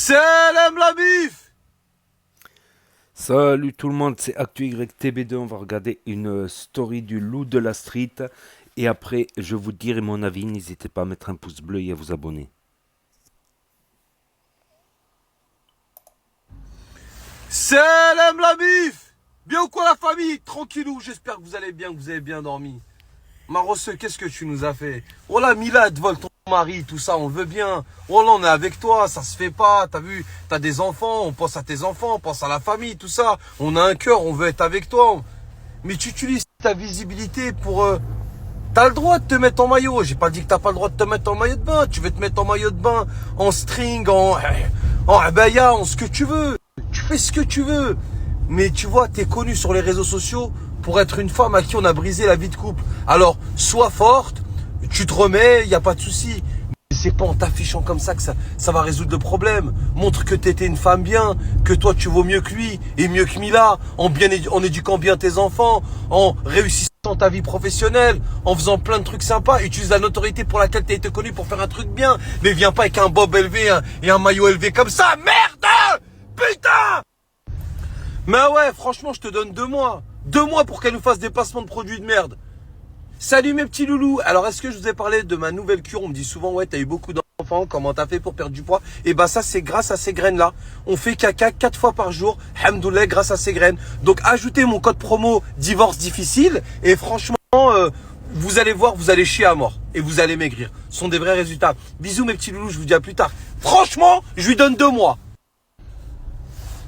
Salam la bif. Salut tout le monde, c'est ActuYTB2. On va regarder une story du loup de la street. Et après, je vous dirai mon avis. N'hésitez pas à mettre un pouce bleu et à vous abonner. Salam la bif. Bien ou quoi la famille? Tranquillou, j'espère que vous allez bien, que vous avez bien dormi. Marosse, qu'est-ce que tu nous as fait? Oh là, Milad, vole ton mari, tout ça, on veut bien. Oh là, on est avec toi, ça se fait pas, t'as vu? T'as des enfants, on pense à tes enfants, on pense à la famille, tout ça. On a un cœur, on veut être avec toi. Mais tu utilises ta visibilité pour... T'as le droit de te mettre en maillot. J'ai pas dit que t'as pas le droit de te mettre en maillot de bain. Tu veux te mettre en maillot de bain, en string, en abaya, en ce que tu veux. Tu fais ce que tu veux. Mais tu vois, t'es connu sur les réseaux sociaux pour être une femme à qui on a brisé la vie de couple. Alors, sois forte, tu te remets, y a pas de souci. Mais c'est pas en t'affichant comme ça que ça va résoudre le problème. Montre que t'étais une femme bien, que toi tu vaux mieux que lui et mieux que Mila, en éduquant bien tes enfants, en réussissant ta vie professionnelle, en faisant plein de trucs sympas. Utilise la notoriété pour laquelle t'as été connu pour faire un truc bien. Mais viens pas avec un bob élevé et un maillot élevé comme ça. Merde! Putain! Mais ouais, franchement, je te donne 2 mois. 2 mois pour qu'elle nous fasse des placements de produits de merde. Salut mes petits loulous. Alors, est-ce que je vous ai parlé de ma nouvelle cure? On me dit souvent, ouais, t'as eu beaucoup d'enfants, comment t'as fait pour perdre du poids? Et bah ça, c'est grâce à ces graines-là. On fait caca 4 fois par jour, hamdoulilah, grâce à ces graines. Donc, ajoutez mon code promo divorce difficile. Et franchement, vous allez voir, vous allez chier à mort. Et vous allez maigrir. Ce sont des vrais résultats. Bisous mes petits loulous, je vous dis à plus tard. Franchement, je lui donne 2 mois.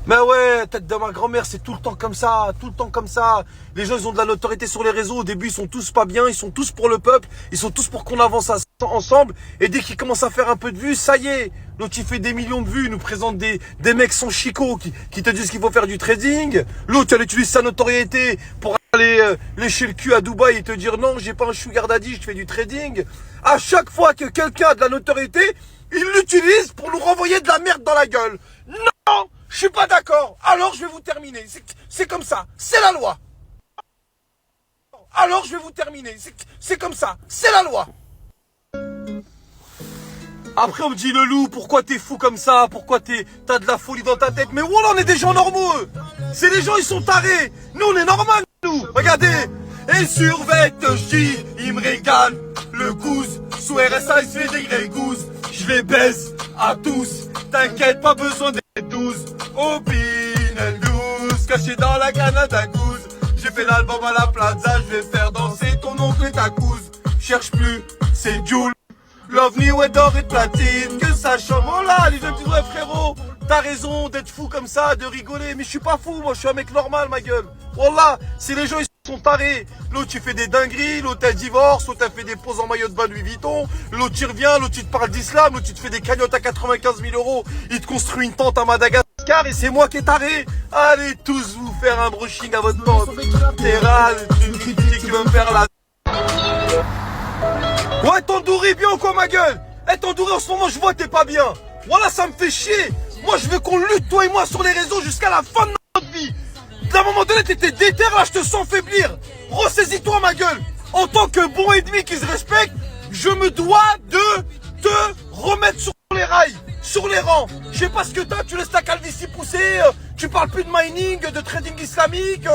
Mais ouais, tête de ma grand-mère, c'est tout le temps comme ça, tout le temps comme ça. Les gens, ils ont de la notoriété sur les réseaux. Au début, ils sont tous pas bien, ils sont tous pour le peuple, ils sont tous pour qu'on avance ensemble. Et dès qu'ils commencent à faire un peu de vues, ça y est. L'autre, il fait des millions de vues, il nous présente des mecs sans chicot qui te disent qu'il faut faire du trading. L'autre, elle utilise sa notoriété pour aller lécher le cul à Dubaï et te dire non, j'ai pas un sugar daddy, je fais du trading. À chaque fois que quelqu'un a de la notoriété, il l'utilise pour nous renvoyer de la merde dans la gueule. Non! Je suis pas d'accord. Alors je vais vous terminer. C'est comme ça. C'est la loi. Alors je vais vous terminer. C'est comme ça. C'est la loi. Après on me dit le loup, pourquoi t'es fou comme ça? Pourquoi t'as de la folie dans ta tête? Mais voilà, on est des gens normaux. C'est les gens, ils sont tarés. Nous on est normal, nous. Regardez. Et survête, je dis, il me régale. Le goose, sous RSA, il se fait des grey goose. Je les baise à tous. T'inquiète, pas besoin des 12. Au Pinel 12, caché dans la Canada Goose. J'ai fait l'album à la plaza, je vais faire danser ton oncle et ta couse. Cherche plus, c'est Joule. L'OVNI, ouais, d'or et de platine. Que ça chôme, oh là, les jeunes disent, ouais, frérot, t'as raison d'être fou comme ça, de rigoler. Mais je suis pas fou, moi, je suis un mec normal, ma gueule. Wallah, c'est les gens, ils sont tarés. L'autre, tu fais des dingueries, l'autre, elle divorce, l'autre, elle fait des poses en maillot de bain Louis Vuitton. L'autre, tu reviens, l'autre, tu te parles d'islam, l'autre, tu te fais des cagnottes à 95 000 euros. Il te construit une tente à Madagascar et c'est moi qui est taré. Allez tous vous faire un brushing à votre tente. T'es râle, tu veux me faire la... Ouais, Tandoori, bien ou quoi, ma gueule? Eh, Tandoori, en ce moment, je vois t'es pas bien. Voilà, ça me fait chier. Moi, je veux qu'on lutte, toi et moi, sur les réseaux jusqu'à la fin de notre vie. D'un moment donné, t'étais déter, là, je te sens faiblir. Ressaisis-toi, ma gueule. En tant que bon ennemi qui se respecte, je me dois de te remettre sur les rails, sur les rangs. Je sais pas ce que t'as, tu laisses ta calvitie pousser, tu parles plus de mining, de trading islamique.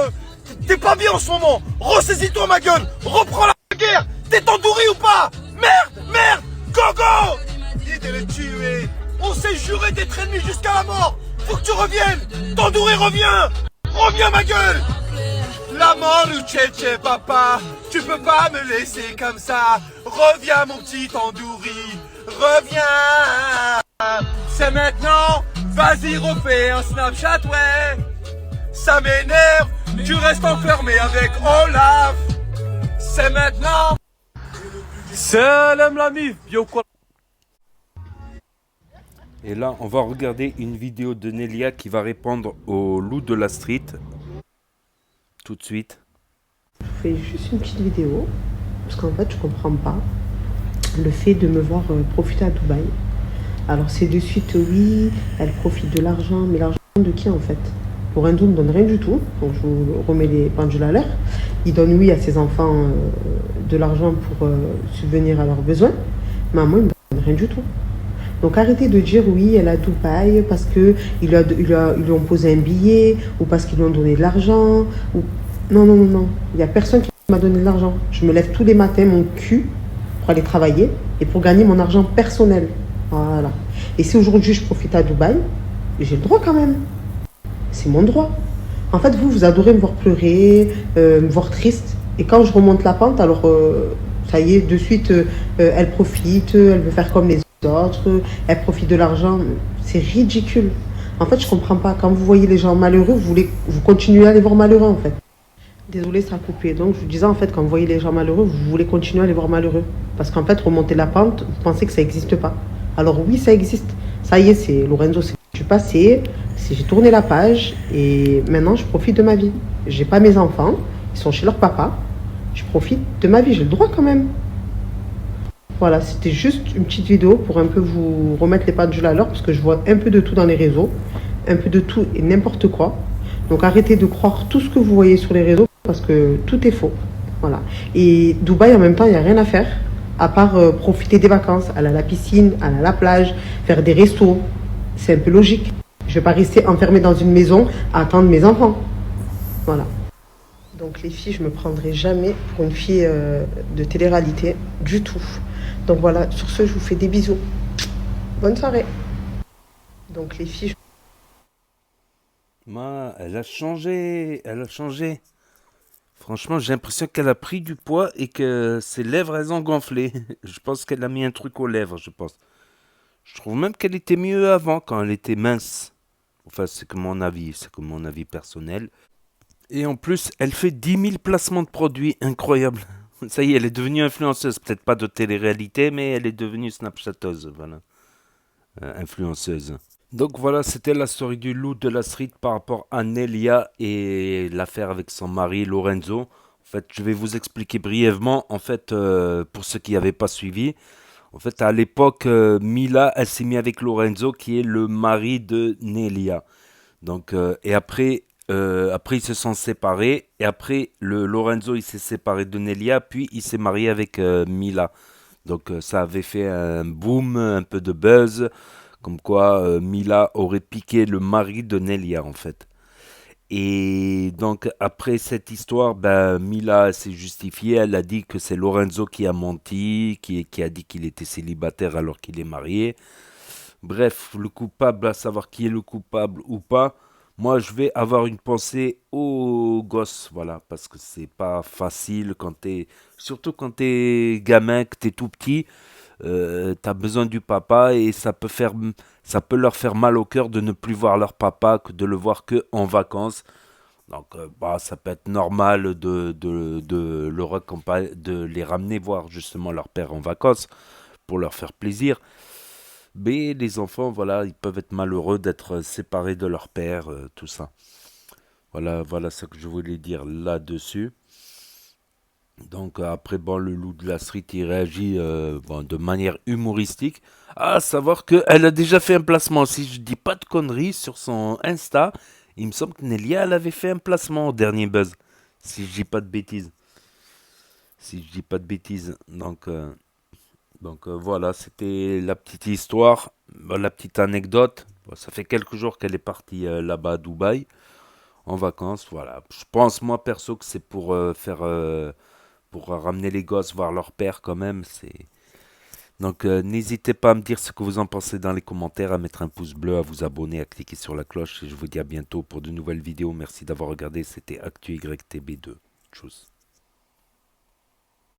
T'es pas bien en ce moment. Ressaisis-toi, ma gueule. Reprends la guerre. T'es Tandoori ou pas? Merde, go go. Il est tué. On s'est juré d'être ennemis jusqu'à la mort. Faut que tu reviennes. Tandoori, reviens. Reviens, ma gueule. La mort ou tché papa. Tu peux pas me laisser comme ça. Reviens, mon petit Tandoori. Reviens. C'est maintenant. Vas-y, refais un Snapchat, ouais. Ça m'énerve. Tu restes enfermé avec Olaf. C'est maintenant. Salam la mif, bien quoi? Et là, on va regarder une vidéo de Nelia qui va répondre au loup de la street. Tout de suite. Je fais juste une petite vidéo. Parce qu'en fait, je comprends pas le fait de me voir profiter à Dubaï. Alors c'est de suite, oui, elle profite de l'argent. Mais l'argent de qui en fait? Pour un ne donne rien du tout, donc je vous remets les pendules à l'heure. Il donne oui à ses enfants de l'argent pour subvenir à leurs besoins, mais à moi il ne me donne rien du tout. Donc arrêtez de dire oui, elle est à Dubaï parce qu'ils lui ont posé un billet ou parce qu'ils lui ont donné de l'argent. Ou... Non, non, non, non. Il n'y a personne qui m'a donné de l'argent. Je me lève tous les matins, mon cul, pour aller travailler et pour gagner mon argent personnel. Voilà. Et si aujourd'hui je profite à Dubaï, j'ai le droit quand même. C'est mon droit. En fait, vous adorez me voir pleurer, me voir triste. Et quand je remonte la pente, alors ça y est, de suite, elle profite, elle veut faire comme les autres, elle profite de l'argent. C'est ridicule. En fait, je comprends pas. Quand vous voyez les gens malheureux, vous continuez à les voir malheureux, en fait. Désolée, ça a coupé. Donc, je vous disais, en fait, quand vous voyez les gens malheureux, vous voulez continuer à les voir malheureux. Parce qu'en fait, remonter la pente, vous pensez que ça n'existe pas. Alors oui, ça existe. Ça y est, c'est Lorenzo, je suis passée, j'ai tourné la page et maintenant, je profite de ma vie. J'ai pas mes enfants, ils sont chez leur papa. Je profite de ma vie, j'ai le droit quand même. Voilà, c'était juste une petite vidéo pour un peu vous remettre les pendules à l'heure parce que je vois un peu de tout dans les réseaux, un peu de tout et n'importe quoi. Donc arrêtez de croire tout ce que vous voyez sur les réseaux parce que tout est faux. Voilà. Et Dubaï, en même temps, il n'y a rien à faire à part profiter des vacances, aller à la piscine, aller à la plage, faire des restos. C'est un peu logique. Je ne vais pas rester enfermée dans une maison à attendre mes enfants. Voilà. Donc les filles, je ne me prendrai jamais pour une fille de télé-réalité du tout. Donc voilà, sur ce, je vous fais des bisous. Bonne soirée. Donc les filles... Elle a changé, elle a changé. Franchement, j'ai l'impression qu'elle a pris du poids et que ses lèvres, elles ont gonflé. Je pense qu'elle a mis un truc aux lèvres, je pense. Je trouve même qu'elle était mieux avant, quand elle était mince. Enfin, c'est que mon avis personnel. Et en plus, elle fait 10 000 placements de produits, incroyable. Ça y est, elle est devenue influenceuse. Peut-être pas de télé-réalité, mais elle est devenue snapchateuse, voilà. Influenceuse. Donc voilà, c'était la story du loup de la street par rapport à Nelia et l'affaire avec son mari Lorenzo. En fait, je vais vous expliquer brièvement, en fait, pour ceux qui n'avaient pas suivi. En fait, à l'époque, Mila, elle s'est mise avec Lorenzo, qui est le mari de Nelia. Donc, et après, ils se sont séparés. Et après, Lorenzo, il s'est séparé de Nelia, puis il s'est marié avec Mila. Donc, ça avait fait un boom, un peu de buzz. Comme quoi Mila aurait piqué le mari de Nelia en fait. Et donc après cette histoire, Mila s'est justifiée, elle a dit que c'est Lorenzo qui a menti, qui a dit qu'il était célibataire alors qu'il est marié. Bref, le coupable, à savoir qui est le coupable ou pas, moi je vais avoir une pensée aux gosses, voilà, parce que c'est pas facile surtout quand t'es gamin, que t'es tout petit. T'as besoin du papa et ça peut leur faire mal au cœur de ne plus voir leur papa, que de le voir que en vacances. Donc ça peut être normal de les ramener voir justement leur père en vacances pour leur faire plaisir. Mais les enfants, voilà, ils peuvent être malheureux d'être séparés de leur père, tout ça. Voilà ce que je voulais dire là-dessus. Donc après, le loup de la street, il réagit de manière humoristique. À savoir qu'elle a déjà fait un placement. Si je dis pas de conneries, sur son Insta, il me semble que Nelia, elle avait fait un placement au dernier buzz. Si je dis pas de bêtises. Donc voilà, c'était la petite histoire, la petite anecdote. Bon, ça fait quelques jours qu'elle est partie là-bas à Dubaï, en vacances. Voilà. Je pense, moi, perso, que c'est pour pour ramener les gosses voir leur père quand même. Donc n'hésitez pas à me dire ce que vous en pensez dans les commentaires, à mettre un pouce bleu, à vous abonner, à cliquer sur la cloche. Et je vous dis à bientôt pour de nouvelles vidéos. Merci d'avoir regardé. C'était ActuYTB2. Tchuss.